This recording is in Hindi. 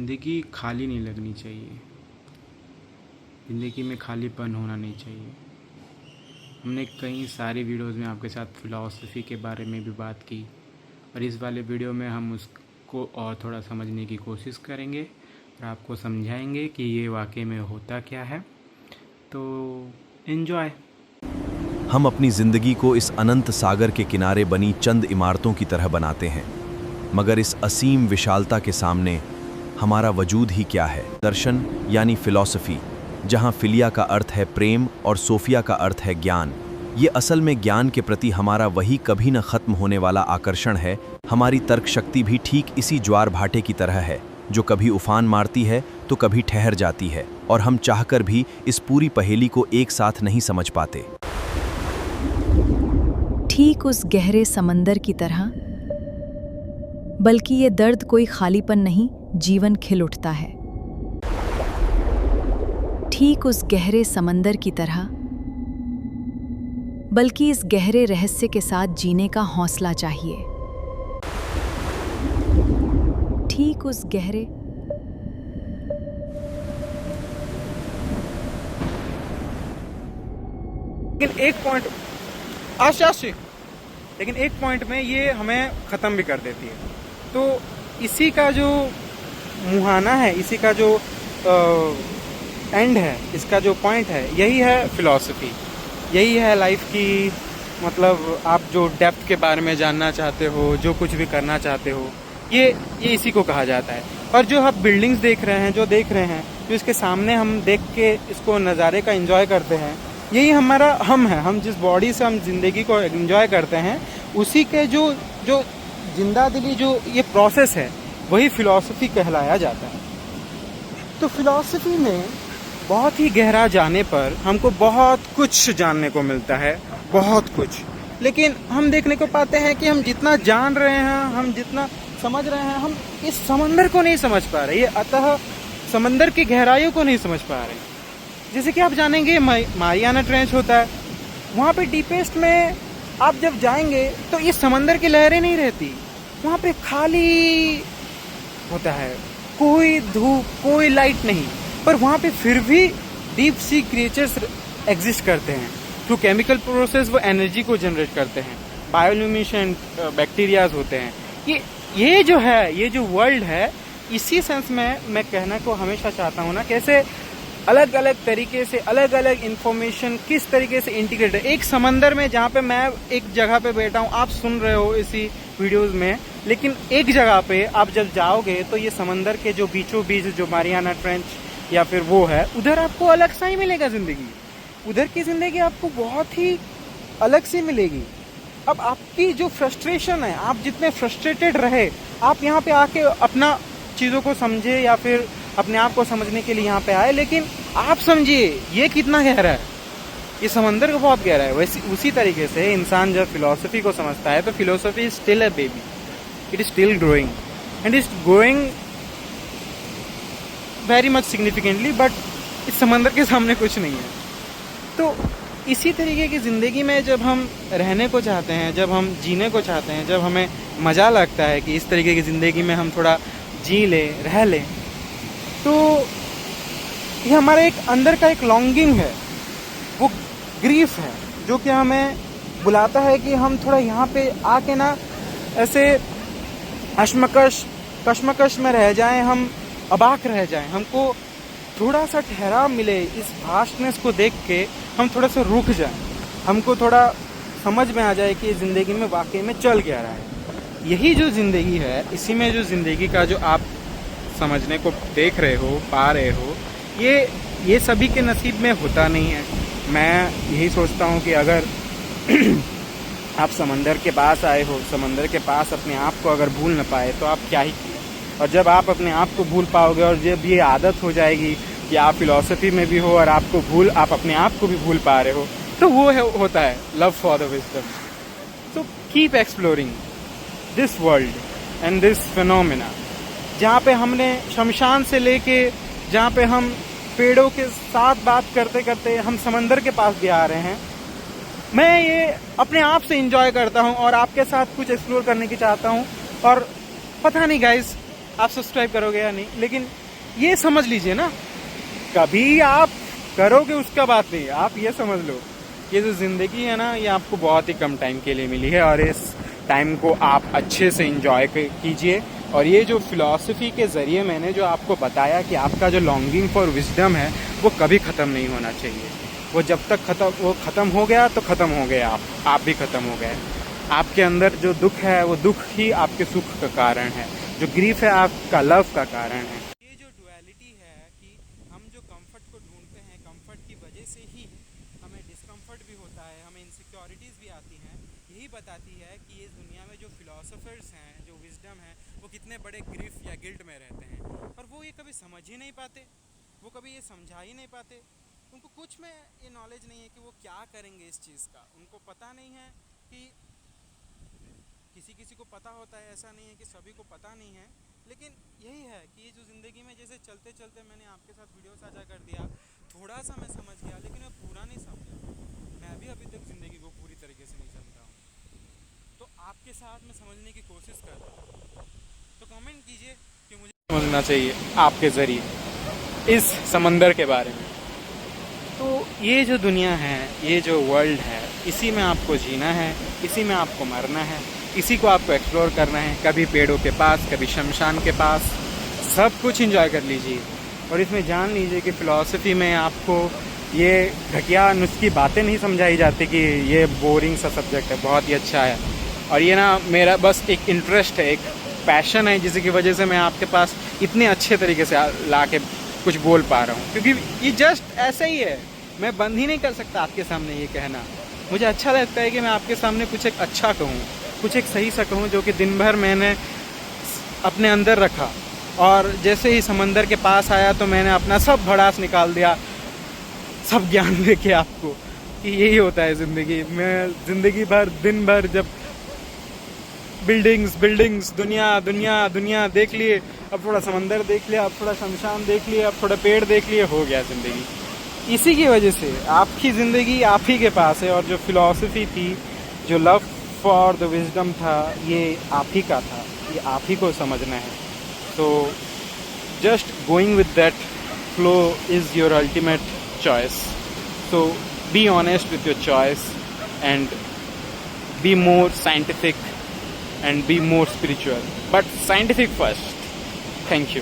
ज़िंदगी खाली नहीं लगनी चाहिए। ज़िंदगी में खालीपन होना नहीं चाहिए। हमने कई सारी वीडियोस में आपके साथ फ़िलॉसफी के बारे में भी बात की और इस वाले वीडियो में हम उसको और थोड़ा समझने की कोशिश करेंगे और आपको समझाएंगे कि ये वाकई में होता क्या है। तो एन्जॉय। हम अपनी जिंदगी को इस अनंत सागर के किनारे बनी चंद इमारतों की तरह बनाते हैं, मगर इस असीम विशालता के सामने हमारा वजूद ही क्या है। दर्शन यानी फिलॉसफी, जहाँ फिलिया का अर्थ है प्रेम और सोफिया का अर्थ है ज्ञान, ये असल में ज्ञान के प्रति हमारा वही कभी न खत्म होने वाला आकर्षण है। हमारी तर्क शक्ति भी ठीक इसी ज्वार भाटे की तरह है, जो कभी उफान मारती है तो कभी ठहर जाती है, और हम चाहकर भी इस पूरी पहेली को एक साथ नहीं समझ पाते। ठीक उस गहरे समंदर की तरह, बल्कि ये दर्द कोई खालीपन नहीं, जीवन खिल उठता है। ठीक उस गहरे समंदर की तरह, बल्कि इस गहरे रहस्य के साथ जीने का हौसला चाहिए। ठीक उस गहरे लेकिन एक पॉइंट लेकिन एक पॉइंट में ये हमें ख़त्म भी कर देती है। तो इसी का जो मुहाना है, इसी का जो एंड है, इसका जो पॉइंट है, यही है फिलॉसफी। यही है लाइफ की, मतलब आप जो डेप्थ के बारे में जानना चाहते हो, जो कुछ भी करना चाहते हो, ये इसी को कहा जाता है। और जो आप बिल्डिंग्स देख रहे हैं, जो इसके सामने हम देख के इसको नज़ारे का एंजॉय करते हैं, यही हमारा हम है। हम जिस बॉडी से हम ज़िंदगी को एंजॉय करते हैं, उसी के जो जिंदा दिली जो ये प्रोसेस है, वही फिलॉसफी कहलाया जाता है। तो फिलॉसफी में बहुत ही गहरा जाने पर हमको बहुत कुछ जानने को मिलता है, बहुत कुछ। लेकिन हम देखने को पाते हैं कि हम जितना जान रहे हैं, हम जितना समझ रहे हैं, हम इस समंदर को नहीं समझ पा रहे। ये अतः समंदर की गहराइयों को नहीं समझ पा रहे। जैसे कि आप जानेंगे मारियाना ट्रेंच होता है, वहाँ पे डीपेस्ट में आप जब जाएंगे तो इस समंदर की लहरें नहीं रहती, वहाँ पे खाली होता है, कोई धूप, कोई लाइट नहीं, पर वहाँ पे फिर भी डीप सी क्रिएचर्स एग्जिस्ट करते हैं। थ्रू केमिकल प्रोसेस वो एनर्जी को जनरेट करते हैं, बायोल्यूमिनेसेंट बैक्टीरियाज होते हैं। ये जो है, ये जो वर्ल्ड है, इसी सेंस में मैं कहने को हमेशा चाहता हूँ ना, कैसे अलग अलग तरीके से अलग अलग इंफॉर्मेशन किस तरीके से इंटीग्रेट है एक समंदर में, जहाँ पे मैं एक जगह पे बैठा हूँ, आप सुन रहे हो इसी वीडियोस में, लेकिन एक जगह पे आप जब जाओगे तो ये समंदर के जो बीचों बीच जो मारियाना ट्रेंच या फिर वो है, उधर आपको अलग सा ही मिलेगा ज़िंदगी। उधर की ज़िंदगी आपको बहुत ही अलग सी मिलेगी। अब आपकी जो फ्रस्ट्रेशन है, आप जितने फ्रस्ट्रेटेड रहे, आप यहाँ पे आके अपना चीज़ों को समझे या फिर अपने आप को समझने के लिए यहाँ पे आए, लेकिन आप समझिए ये कितना गहरा है, ये समंदर को बहुत गहरा है। वैसे उसी तरीके से इंसान जब फिलॉसफी को समझता है, तो philosophy is still a baby, it is still growing and is growing very much significantly, but इस समंदर के सामने कुछ नहीं है। तो इसी तरीके की ज़िंदगी में जब हम रहने को चाहते हैं, जब हम जीने को चाहते हैं, जब हमें मज़ा लगता है कि इस तरीके की ज़िंदगी में हम थोड़ा जी लें, रह लें, तो ये हमारे एक अंदर का एक लॉन्गिंग है, वो ग्रीफ है, जो कि हमें बुलाता है कि हम थोड़ा यहाँ पे आके ना ऐसे कश्मकश में रह जाएं, हम अबाक रह जाएं, हमको थोड़ा सा ठहराव मिले, इस वास्टनेस को देख के हम थोड़ा सा रुक जाएं, हमको थोड़ा समझ में आ जाए कि ज़िंदगी में वाकई में चल क्या रहा है। यही जो ज़िंदगी है, इसी में जो ज़िंदगी का जो आप समझने को देख रहे हो, पा रहे हो, ये सभी के नसीब में होता नहीं है। मैं यही सोचता हूँ कि अगर आप समंदर के पास आए हो, समंदर के पास अपने आप को अगर भूल न पाए, तो आप क्या ही किए। और जब आप अपने आप को भूल पाओगे और जब ये आदत हो जाएगी कि आप फिलॉसफी में भी हो और आप अपने आप को भी भूल पा रहे हो, तो वो होता है love for the wisdom. So keep exploring this world and this phenomena, जहाँ पे हमने शमशान से लेके, जहाँ पे हम पेड़ों के साथ बात करते करते हम समंदर के पास भी आ रहे हैं। मैं ये अपने आप से एंजॉय करता हूँ और आपके साथ कुछ एक्सप्लोर करने की चाहता हूँ। और पता नहीं गाइस, आप सब्सक्राइब करोगे या नहीं, लेकिन ये समझ लीजिए ना, कभी आप करोगे उसका बात नहीं, आप ये समझ लो ये जो ज़िंदगी है ना, ये आपको बहुत ही कम टाइम के लिए मिली है और इस टाइम को आप अच्छे से इंजॉय कीजिए। और ये जो फिलॉसफी के ज़रिए मैंने जो आपको बताया कि आपका जो लॉन्गिंग फॉर विजडम है वो कभी ख़त्म नहीं होना चाहिए। वो जब तक ख़त्म हो गया तो ख़त्म हो गया, आप भी ख़त्म हो गए। आपके अंदर जो दुख है वो दुख ही आपके सुख का कारण है, जो ग्रीफ है आपका लव का कारण है। ये जो डुअलिटी है कि हम जो कंफर्ट को ढूंढते हैं, कंफर्ट की वजह से ही हमें डिस्कम्फर्ट भी होता है, हमें इनसिक्योरिटीज़ भी आती हैं, यही बताती है कि इस दुनिया में जो फिलोसोफर्स हैं, जो विजडम है, वो कितने बड़े ग्रीफ या गिल्ट में रहते हैं। और वो ये कभी समझ ही नहीं पाते, वो कभी ये समझा ही नहीं पाते। उनको कुछ में ये नॉलेज नहीं है कि वो क्या करेंगे इस चीज़ का। उनको पता नहीं है कि किसी को पता होता है, ऐसा नहीं है कि सभी को पता नहीं है। लेकिन यही है कि ये जो ज़िंदगी में जैसे चलते चलते मैंने आपके साथ वीडियो साझा कर दिया, थोड़ा सा मैं समझ गया, लेकिन मैं पूरा नहीं समझा। मैं भी अभी तक ज़िंदगी को पूरी तरीके से नहीं समझा हूँ। तो आपके साथ मैं समझने की कोशिश कर रहा हूँ। तो कमेंट कीजिए कि मुझे समझना चाहिए आपके ज़रिए इस समंदर के बारे में। तो ये जो दुनिया है, ये जो वर्ल्ड है, इसी में आपको जीना है, इसी में आपको मरना है, इसी को आपको एक्सप्लोर करना है। कभी पेड़ों के पास, कभी शमशान के पास, सब कुछ एंजॉय कर लीजिए। और इसमें जान लीजिए कि फ़िलॉसफी में आपको ये घटिया नुस्खी बातें नहीं समझाई जाती कि ये बोरिंग सा सब्जेक्ट है, बहुत ही अच्छा है। और ये ना मेरा बस एक इंटरेस्ट है, एक पैशन है, जिसकी वजह से मैं आपके पास इतने अच्छे तरीके से ला के कुछ बोल पा रहा हूँ, क्योंकि ये जस्ट ऐसा ही है। मैं बंद ही नहीं कर सकता आपके सामने ये कहना। मुझे अच्छा लगता है कि मैं आपके सामने कुछ एक अच्छा कहूँ, कुछ एक सही सा कहूँ, जो कि दिन भर मैंने अपने अंदर रखा और जैसे ही समंदर के पास आया तो मैंने अपना सब भड़ास निकाल दिया, सब ज्ञान दे के आपको कि यही होता है ज़िंदगी। मैं ज़िंदगी भर दिन भर जब बिल्डिंग्स दुनिया देख लिए, अब थोड़ा समंदर देख लिया, अब थोड़ा शमशान देख लिया, अब थोड़ा पेड़ देख लिए, हो गया ज़िंदगी। इसी की वजह से आपकी ज़िंदगी आप ही के पास है। और जो फिलॉसफी थी, जो लव फॉर द विजडम था, ये आप ही का था, ये आप ही को समझना है। तो just going with that flow is your ultimate choice. So be honest with your choice and be more scientific and be more spiritual, but scientific first. Thank you.